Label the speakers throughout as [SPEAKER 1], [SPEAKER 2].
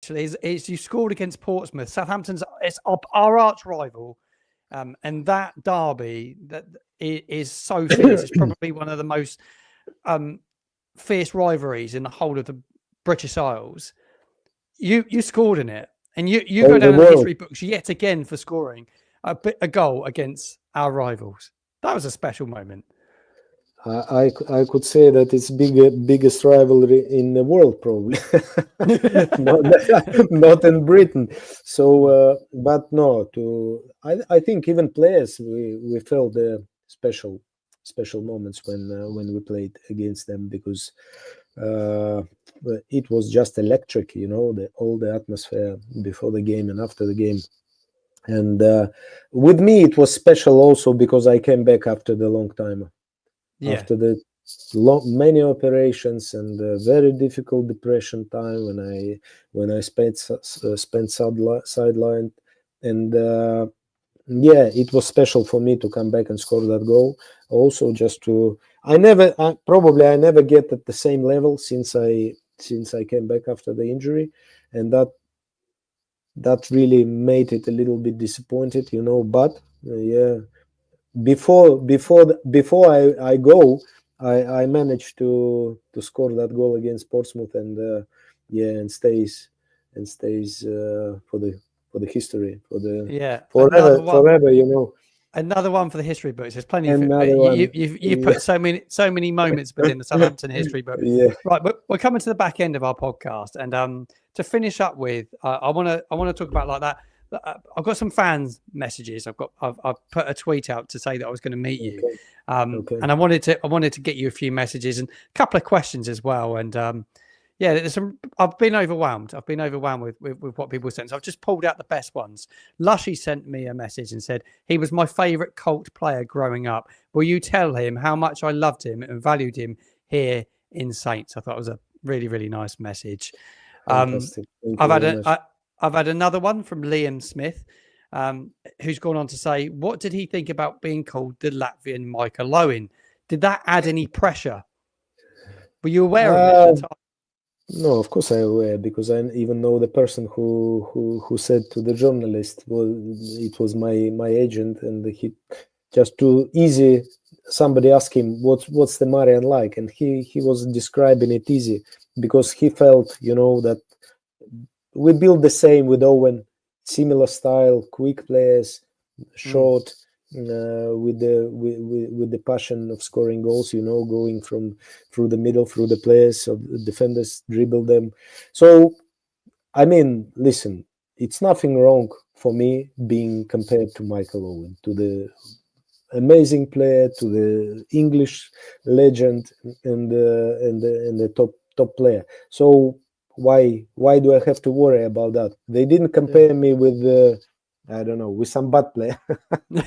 [SPEAKER 1] actually is you scored against Portsmouth. Southampton's it's our arch rival, and that derby that is so fierce. It's probably one of the most fierce rivalries in the whole of the British Isles. You scored in it, and you go down in the history books yet again for scoring a goal against our rivals. That was a special moment.
[SPEAKER 2] I could say that it's biggest rivalry in the world, probably, not in Britain. So, but no, I think even players we felt the special moments when we played against them, because it was just electric, all the atmosphere before the game and after the game. And with me, it was special also because I came back after the long time. Yeah. After the many operations and very difficult depression time when I spent sidelined, and it was special for me to come back and score that goal. Also, just to I never get at the same level since I came back after the injury, and that really made it a little bit disappointed, But before I go, I managed to score that goal against Portsmouth, and stays for the history, forever,
[SPEAKER 1] Another one for the history books. There's plenty of you put so many moments within the Southampton history book.
[SPEAKER 2] Yeah.
[SPEAKER 1] Right, but we're coming to the back end of our podcast, and to finish up with, I want to talk about like that. I've got some fans' messages. I've put a tweet out to say that I was going to meet you, and I wanted to get you a few messages and a couple of questions as well. And there's some. I've been overwhelmed. With what people sent. So I've just pulled out the best ones. Lushy sent me a message and said he was my favourite cult player growing up. Will you tell him how much I loved him and valued him here in Saints? I thought it was a really, really nice message. I've had another one from Liam Smith, who's gone on to say, what did he think about being called the Latvian Michael Owen? Did that add any pressure? Were you aware of it at the time?
[SPEAKER 2] No, of course I'm aware, because I even know the person who said to the journalist, it was my agent, and he just too easy. Somebody asked him, what's the Marian like? And he was describing it easy, because he felt, that we build the same with Owen, similar style, quick players, short, with the passion of scoring goals, going through the middle, through the players, so the defenders dribble them. So, I mean, listen, it's nothing wrong for me being compared to Michael Owen, to the amazing player, to the English legend, and the top player. So why do I have to worry about that? They didn't compare me with I don't know, with some bad player.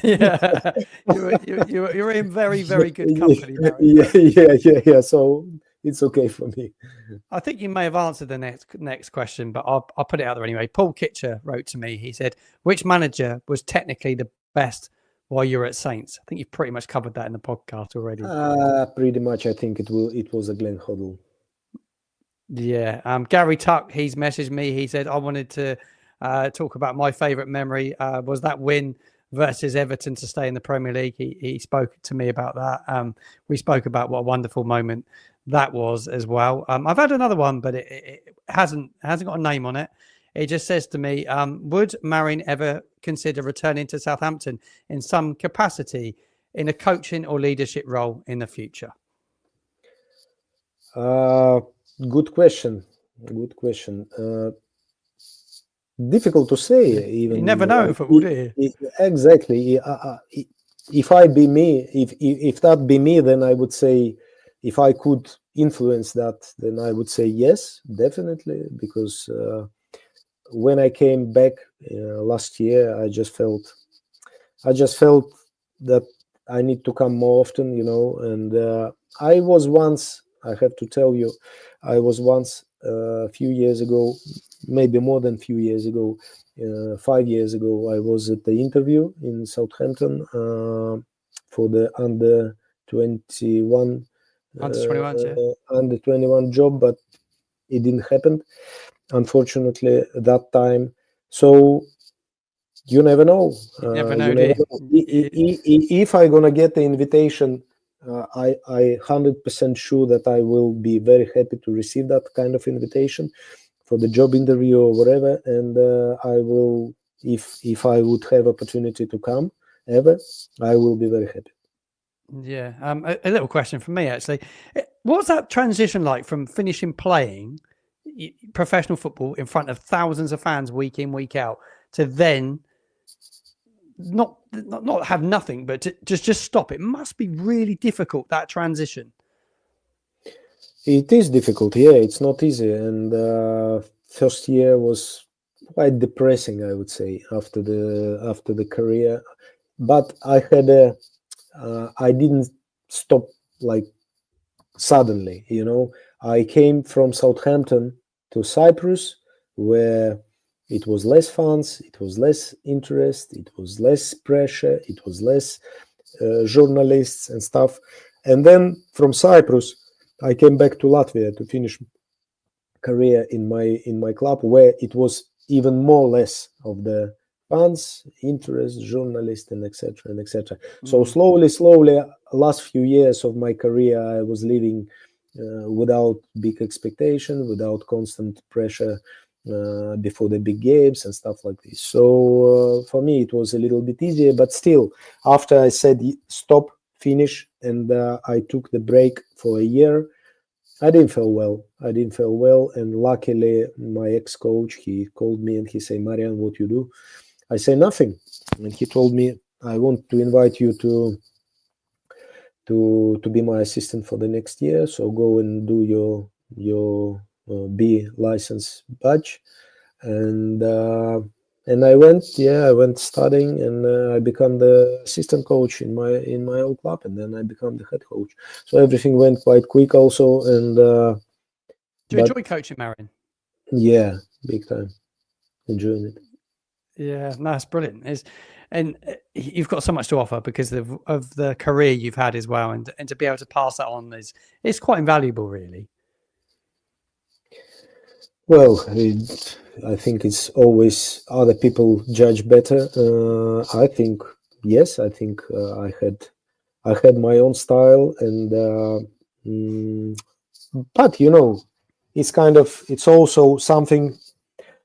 [SPEAKER 1] Yeah, you're in very, very good company.
[SPEAKER 2] Yeah. So it's okay for me.
[SPEAKER 1] I think you may have answered the next question, but I'll put it out there anyway. Paul Kitcher wrote to me. He said, "Which manager was technically the best while you were at Saints?" I think you've pretty much covered that in the podcast already.
[SPEAKER 2] Pretty much. I think it was a Glenn Hoddle.
[SPEAKER 1] Yeah. Gary Tuck, he's messaged me. He said, I wanted to talk about my favourite memory was that win versus Everton to stay in the Premier League. He spoke to me about that. We spoke about what a wonderful moment that was as well. I've had another one, but it hasn't got a name on it. It just says to me, would Marian ever consider returning to Southampton in some capacity in a coaching or leadership role in the future?
[SPEAKER 2] Good question. Difficult to say. Even
[SPEAKER 1] you never know if it would.
[SPEAKER 2] Exactly. If I be me, if that be me, then I would say, if I could influence that, then I would say yes, definitely. Because when I came back last year, I just felt that I need to come more often, And I was once, I have to tell you, a few years ago, maybe more than a few years ago, 5 years ago, I was at the interview in Southampton for the under 21 job, but it didn't happen. unfortunately, that time. So you never know.
[SPEAKER 1] You never know,
[SPEAKER 2] You
[SPEAKER 1] do
[SPEAKER 2] never
[SPEAKER 1] you?
[SPEAKER 2] know. If I gonna get the invitation, I 100% sure that I will be very happy to receive that kind of invitation for the job interview or whatever, and I will, if I would have opportunity to come ever, I will be very happy.
[SPEAKER 1] Yeah. A little question from me actually. What's that transition like from finishing playing professional football in front of thousands of fans week in, week out, to then not have nothing, but to just stop? It must be really difficult, that transition.
[SPEAKER 2] It is difficult, yeah. It's not easy, and first year was quite depressing, I would say, after the career. But I didn't stop like suddenly. I came from Southampton to Cyprus, where it was less fans, it was less interest, it was less pressure, it was less journalists and stuff. And then from Cyprus, I came back to Latvia to finish career in my club, where it was even more less of the fans, interest, journalists, and etc. and etc. So slowly, last few years of my career, I was living without big expectation, without constant pressure before the big games and stuff like this. So for me, it was a little bit easier, but still, after I said stop, finish, and I took the break for a year, I didn't feel well. And luckily, my ex-coach, he called me and he said, "Marian, what you do?" I say nothing. And he told me, "I want to invite you to be my assistant for the next year. So go and do your B license badge." And I went studying, and I become the assistant coach in my old club, and then I become the head coach. So everything went quite quick also. And
[SPEAKER 1] do you enjoy coaching, Marian?
[SPEAKER 2] Yeah, big time, enjoying it.
[SPEAKER 1] Yeah, no, it's brilliant. And you've got so much to offer because of the career you've had as well, and to be able to pass that on it's quite invaluable, really.
[SPEAKER 2] Well, I think it's always other people judge better. I think yes. I think I had my own style, and but it's also something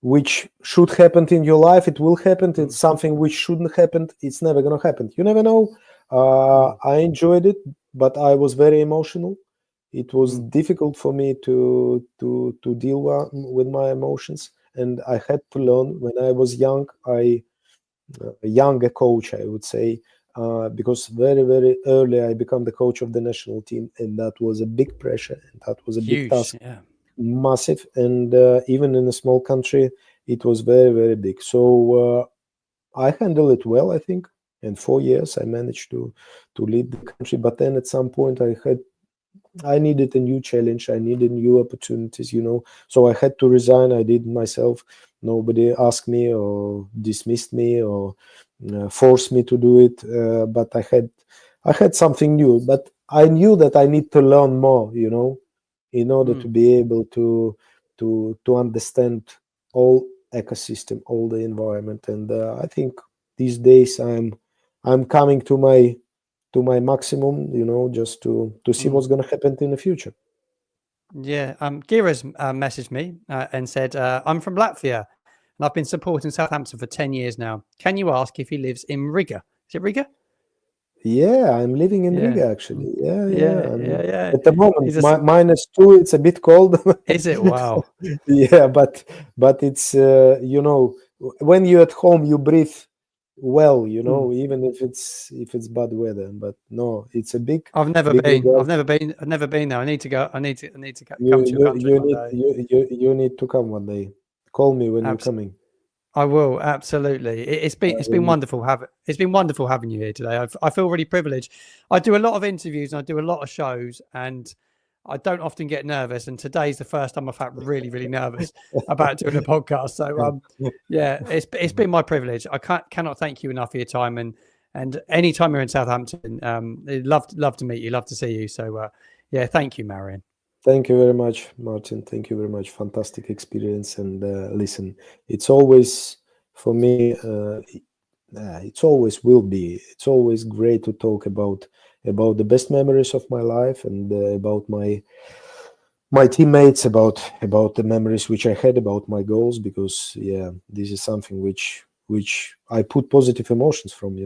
[SPEAKER 2] which should happen in your life. It will happen. It's something which shouldn't happen. It's never gonna happen. You never know. I enjoyed it, but I was very emotional. It was difficult for me to deal with my emotions, and I had to learn when I was young. A younger coach, I would say, because very, very early I became the coach of the national team, and that was a big pressure, and that was a big task, massive, and even in a small country, it was very, very big. So I handled it well, I think. In 4 years, I managed to lead the country, but then at some point, I needed a new challenge. I needed new opportunities, So I had to resign. I did myself. Nobody asked me or dismissed me or forced me to do it. But I had something new. But I knew that I need to learn more, in order to be able to understand all ecosystem, all the environment. And I think these days I'm coming to my maximum, just to see what's going to happen in the future.
[SPEAKER 1] Yeah. Gira's messaged me and said, I'm from Latvia and I've been supporting Southampton for 10 years now. Can you ask if he lives in Riga? Is it Riga?
[SPEAKER 2] Yeah, I'm living in Riga, actually.
[SPEAKER 1] Yeah.
[SPEAKER 2] At the moment, -2, it's a bit cold.
[SPEAKER 1] Is it? Wow.
[SPEAKER 2] Yeah, but it's, when you're at home, you breathe well, even if it's bad weather. But no, it's a big.
[SPEAKER 1] I've never been. I've never been there. I need to go. I need to come to your country one day.
[SPEAKER 2] You need to come one day. Call me when you're coming.
[SPEAKER 1] I will, absolutely. It's been wonderful having you here today. I feel really privileged. I do a lot of interviews and I do a lot of shows, and I don't often get nervous. And today's the first time I've felt really, really nervous about doing a podcast. So yeah, it's been my privilege. I cannot thank you enough for your time, and anytime you're in Southampton, love to meet you, love to see you. So yeah, thank you, Marian.
[SPEAKER 2] Thank you very much, Martin. Thank you very much. Fantastic experience. And listen, it's always for me. It's always will be. It's always great to talk about the best memories of my life and about my teammates, about the memories which I had, about my goals, because yeah, this is something which I put positive emotions from.